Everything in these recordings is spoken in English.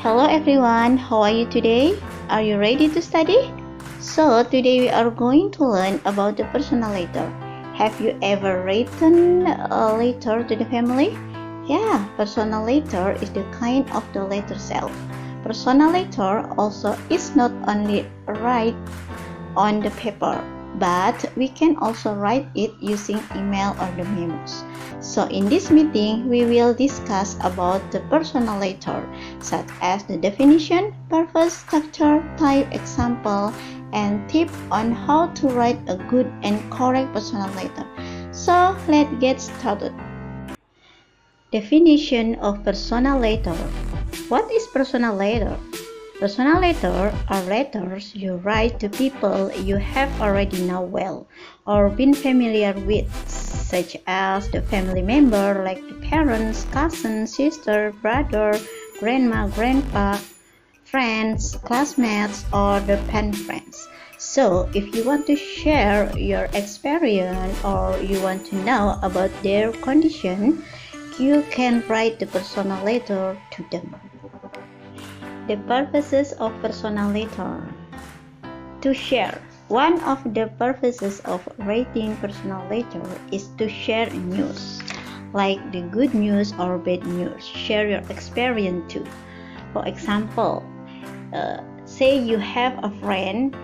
Hello everyone, how are you today? Are you ready to study? So today we are going to learn about the personal letter. Have you ever written a letter to the family? Yeah, personal letter is the kind of the letter self. Personal letter also is not only write on the paper, but we can also write it using email or the memos. So in this meeting, we will discuss about the personal letter, such as the definition, purpose, structure, type, example, and tip on how to write a good and correct personal letter. So let's get started. Definition of personal letter. What is personal letter? Personal letters are letters you write to people you have already know well or been familiar with, such as the family member like the parents, cousins, sister, brother, grandma, grandpa, friends, classmates, or the pen friends. So, if you want to share your experience or you want to know about their condition, you can write the personal letter to them. The purposes of personal letter. To share. One of the purposes of writing personal letter is to share news, like the good news or bad news. Share your experience too. For example, say you have a friend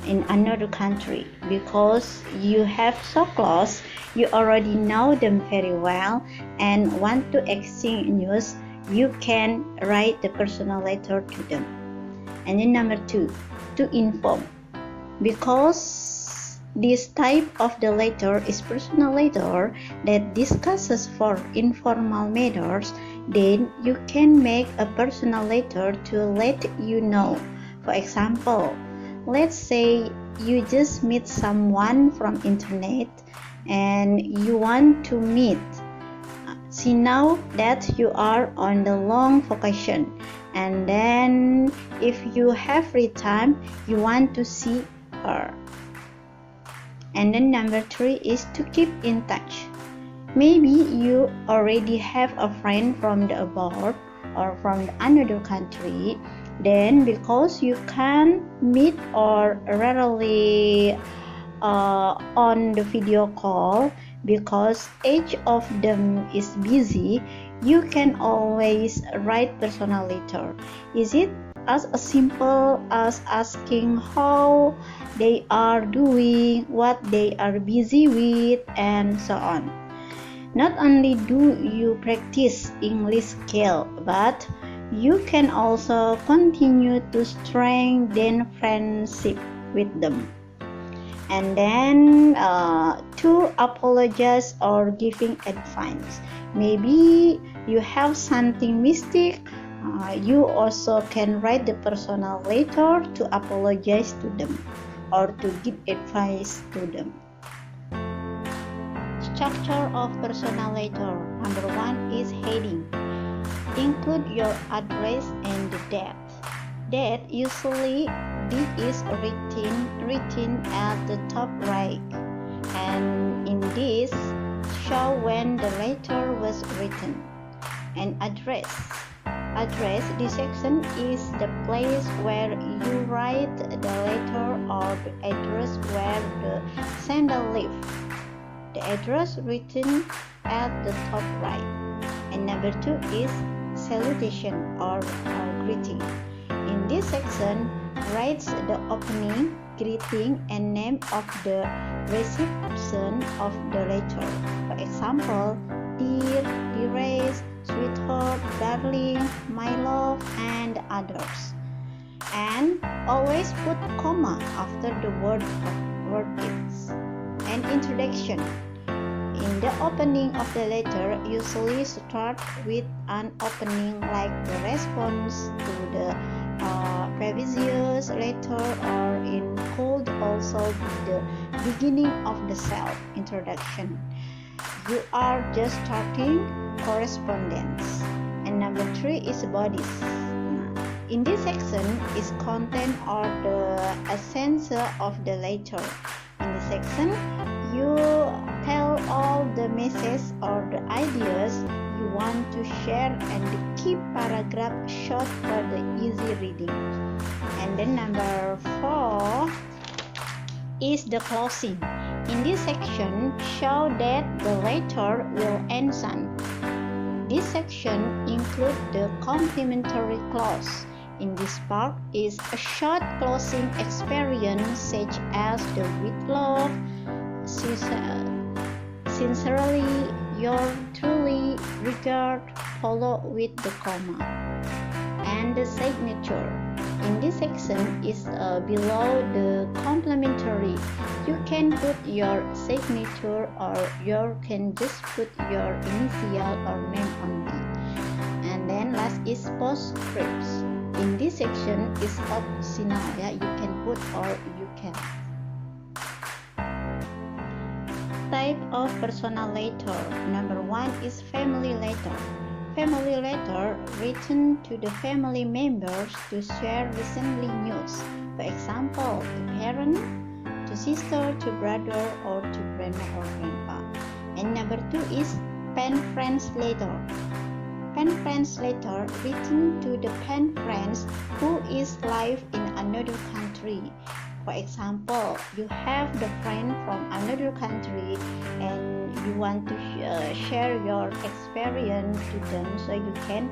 in another country. Because you have so close, you already know them very well and want to exchange news, you can write the personal letter to them. And then number 2, to inform. Because this type of the letter is personal letter that discusses for informal matters, then you can make a personal letter to let you know. For example, let's say you just meet someone from internet and you want to meet. She knows that you are on the long vacation, and then if you have free time, you want to see her. And then number 3 is to keep in touch. Maybe you already have a friend from the abroad or from another country. Then because you can't meet or rarely on the video call, because each of them is busy, you can always write personal letter. Is it as simple as asking how they are doing, what they are busy with, and so on. Not only do you practice English skill, but you can also continue to strengthen friendship with them. And then to apologize or giving advice. Maybe you have something mistake. You also can write the personal letter to apologize to them or to give advice to them. Structure of personal letter. Number 1 is heading. Include your address and the date. Date usually is written at the top right, and in this show when the letter was written. And address. This section is the place where you write the letter or the address where the sender lives. The address written at the top right. And number 2 is salutation or greeting. In this section, writes the opening, greeting, and name of the recipient of the letter. For example, dear, dearest, sweetheart, darling, my love, and others. And always put comma after the word is. And introduction. In the opening of the letter, usually start with an opening like the response to the previous letter, or in could also be the beginning of the self-introduction. You are just starting correspondence. And number 3 is bodies. In this section is content or the essence of the letter. In this section, you tell all the messages or the ideas you want to share and keep paragraph short for the easy reading. And then number 4 is the closing. In this section, show that the letter will end soon. This section includes the complementary clause. In this part is a short closing experience such as the with love, sincerely, your truly, regard, followed with the comma, and the signature. In this section is below the complementary. You can put your signature or you can just put your initial or name only. And then last is postscripts. In this section is optional, you can put or you can. Type of personal letter. Number 1 is family letter. Family letter written to the family members to share recently news. For example, to parent, to sister, to brother, or to grandma or grandpa. And number 2 is pen friends letter. Pen friends letter written to the pen friends who is live in another country. For example, you have the friend from another country and you want to share your experience to them, so you can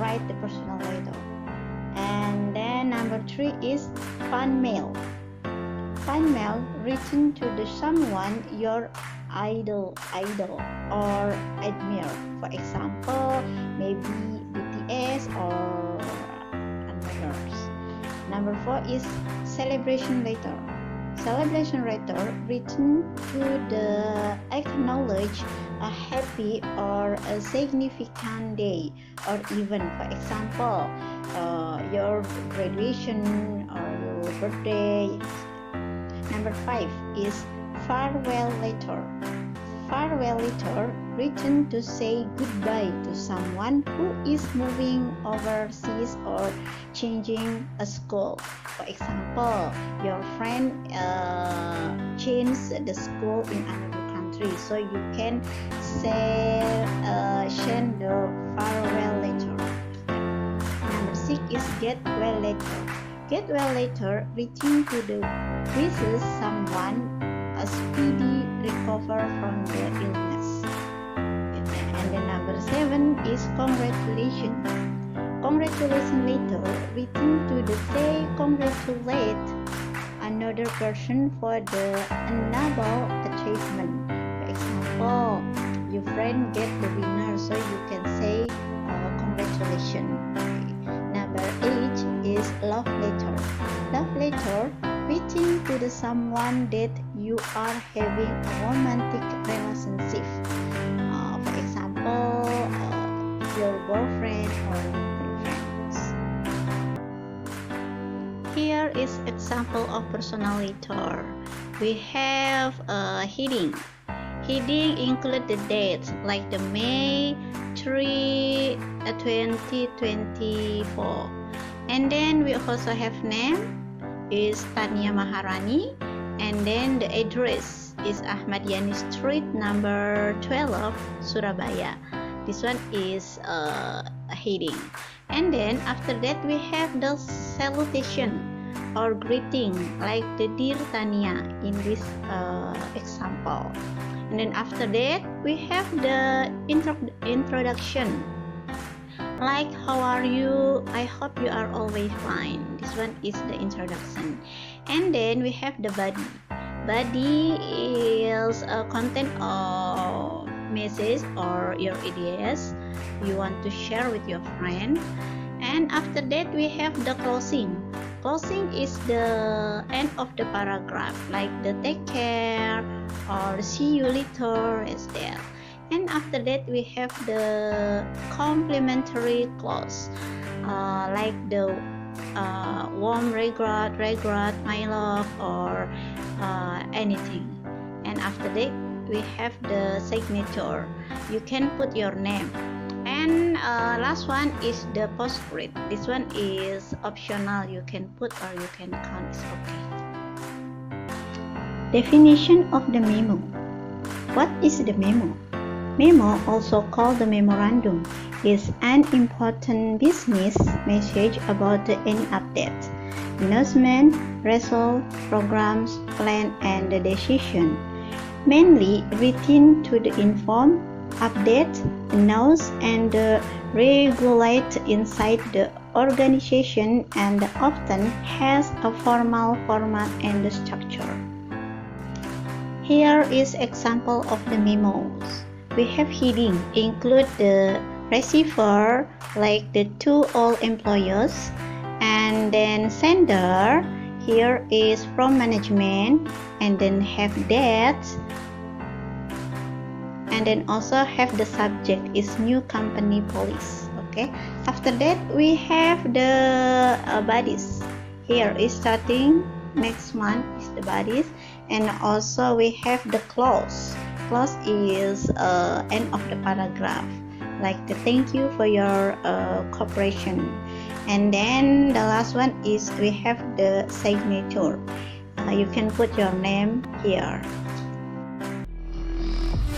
write the personal letter. And then number 3 is fan mail. Fan mail written to the someone your idol or admire. For example, maybe BTS or others. Number 4 is celebration letter. Celebration letter written to the acknowledge a happy or a significant day or event. For example, your graduation or your birthday. Number 5 is farewell letter. Farewell letter written to say goodbye to someone who is moving overseas or changing a school. For example, your friend changed the school in another country, so you can send the farewell letter. Number 6 is get well letter. Get well letter written to the wishes someone a speedy recover from their illness. And then number 7 is congratulations. Congratulations letter written to the say congratulate another person for the noble achievement. For example, your friend get the winner, so you can say congratulations. Number 8 is love letter. Love letter written to the someone that you are having a romantic relationship. For example, your boyfriend or girlfriend. Here is example of personal letter. We have a heading. Heading include the dates like the May 3, 2024. And then we also have name is Tania Maharani, and then the address is Ahmad Yani Street number 12, Surabaya. This one is a heading. And then after that we have the salutation or greeting like the Dear Tania in this example. And then after that we have the introduction like how are you, I hope you are always fine. This one is the introduction. And then we have the body. Body is a content of message or your ideas you want to share with your friend. And after that we have the closing. Closing is the end of the paragraph like the take care or see you later is there. And after that we have the complementary clause like the warm regret, my love, or anything. And after that we have the signature. You can put your name. And last one is the postscript. This one is optional. You can put or you can count. It's okay. Definition of the memo. What is the memo? Memo, also called the memorandum, is an important business message about any update, announcement, result, programs, plan, and decision. Mainly written to inform, update, announce, and regulate inside the organization, and often has a formal format and structure. Here is example of the memos. We have heading include the receiver, like the to all employees, and then sender, here is from management, and then have that, and then also have the subject is new company policy. Okay, after that we have the bodies. Here is starting, next one is the bodies, and also we have the clause. Clause is end of the paragraph, like the thank you for your cooperation. And then the last one is we have the signature. You can put your name here.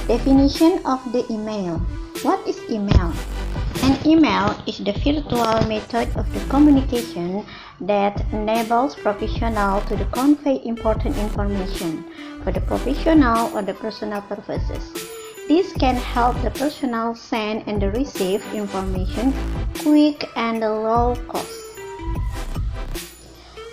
Definition of the email. What is email? An email is the virtual method of the communication that enables professionals to convey important information for the professional or the personal purposes. This can help the personnel send and receive information quick and low cost,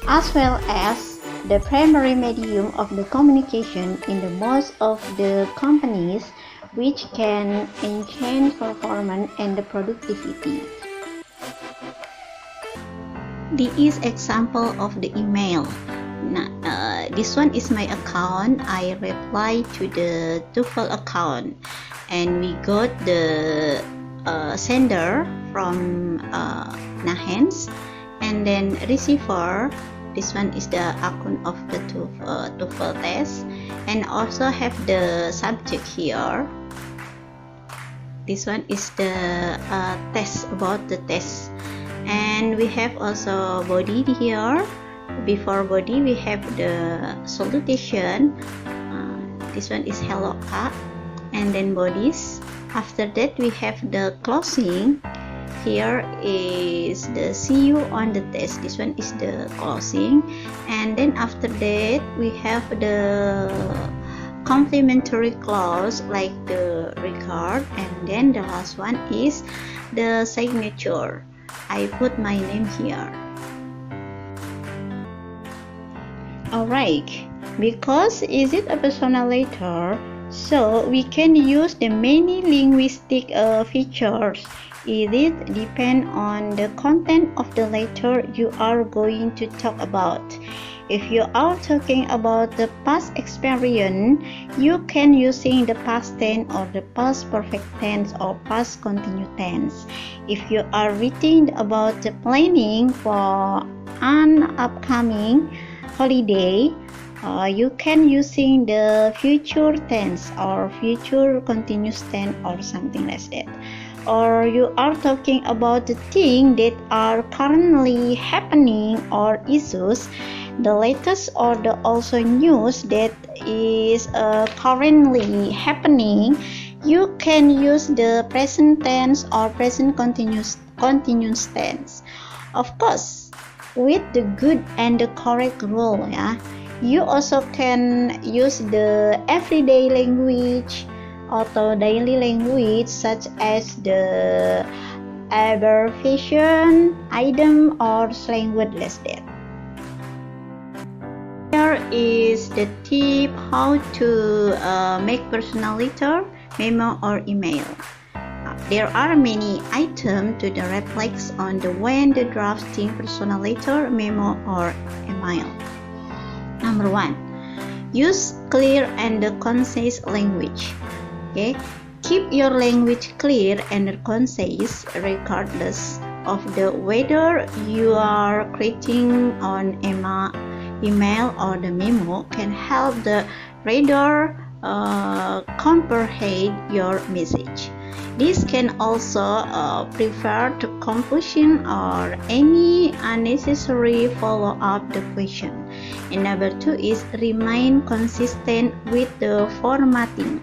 as well as the primary medium of the communication in the most of the companies, which can enhance performance and the productivity. This is example of the email. This one is my account. I reply to the TOEFL account, and we got the sender from Nahens, and then receiver. This one is the account of the TOEFL test, and also have the subject here. This one is the test, about the test, and we have also body here. Before body we have the salutation. This one is hello Kak, and then bodies. After that we have the closing. Here is the see you on the test. This one is the closing, and then after that we have the complementary clause like the record, and then the last one is the signature. I put my name here. Alright, because is it a personal letter, so we can use the many linguistic features. It depends on the content of the letter you are going to talk about. If you are talking about the past experience, you can using the past tense or the past perfect tense or past continuous tense. If you are reading about the planning for an upcoming holiday, you can using the future tense or future continuous tense or something like that. Or you are talking about the things that are currently happening or issues, the latest or the also news that is currently happening, you can use the present tense or present continuous tense. Of course, with the good and the correct rule, you also can use the everyday language or daily language, such as the abbreviation, idiom, or slang word like that. Here is the tip how to make personal letter, memo, or email. There are many items to the reflects on the when the drafting personal letter, memo, or email. Number 1, use clear and concise language. Okay, keep your language clear and concise regardless of the whether you are creating on email or the memo can help the reader comprehend your message. This can also prevent confusion or any unnecessary follow-up the question. And number 2 is remain consistent with the formatting.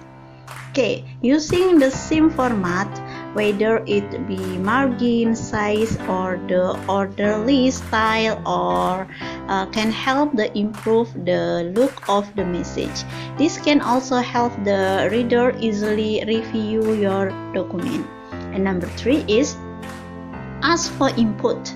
Okay, using the same format, whether it be margin, size, or the orderly style, or can help the improve the look of the message. This can also help the reader easily review your document. And number 3 is ask for input.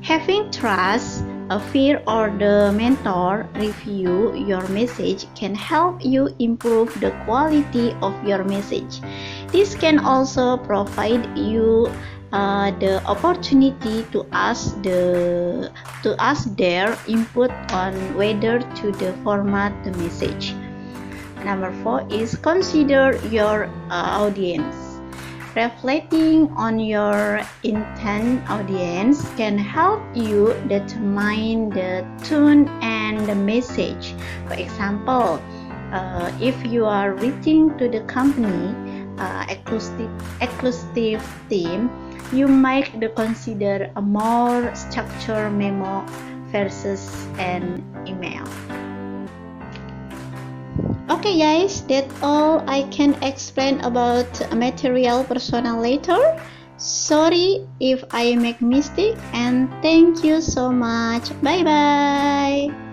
Having trust, a peer or the mentor review your message can help you improve the quality of your message. This can also provide you the opportunity to ask their input on whether to the format the message. Number 4 is consider your audience. Reflecting on your intent audience can help you determine the tone and the message. For example, if you are writing to the company exclusive team, you might consider a more structured memo versus an email. Okay guys, that's all I can explain about material personal letter. Sorry if I make mistake, and thank you so much. Bye bye.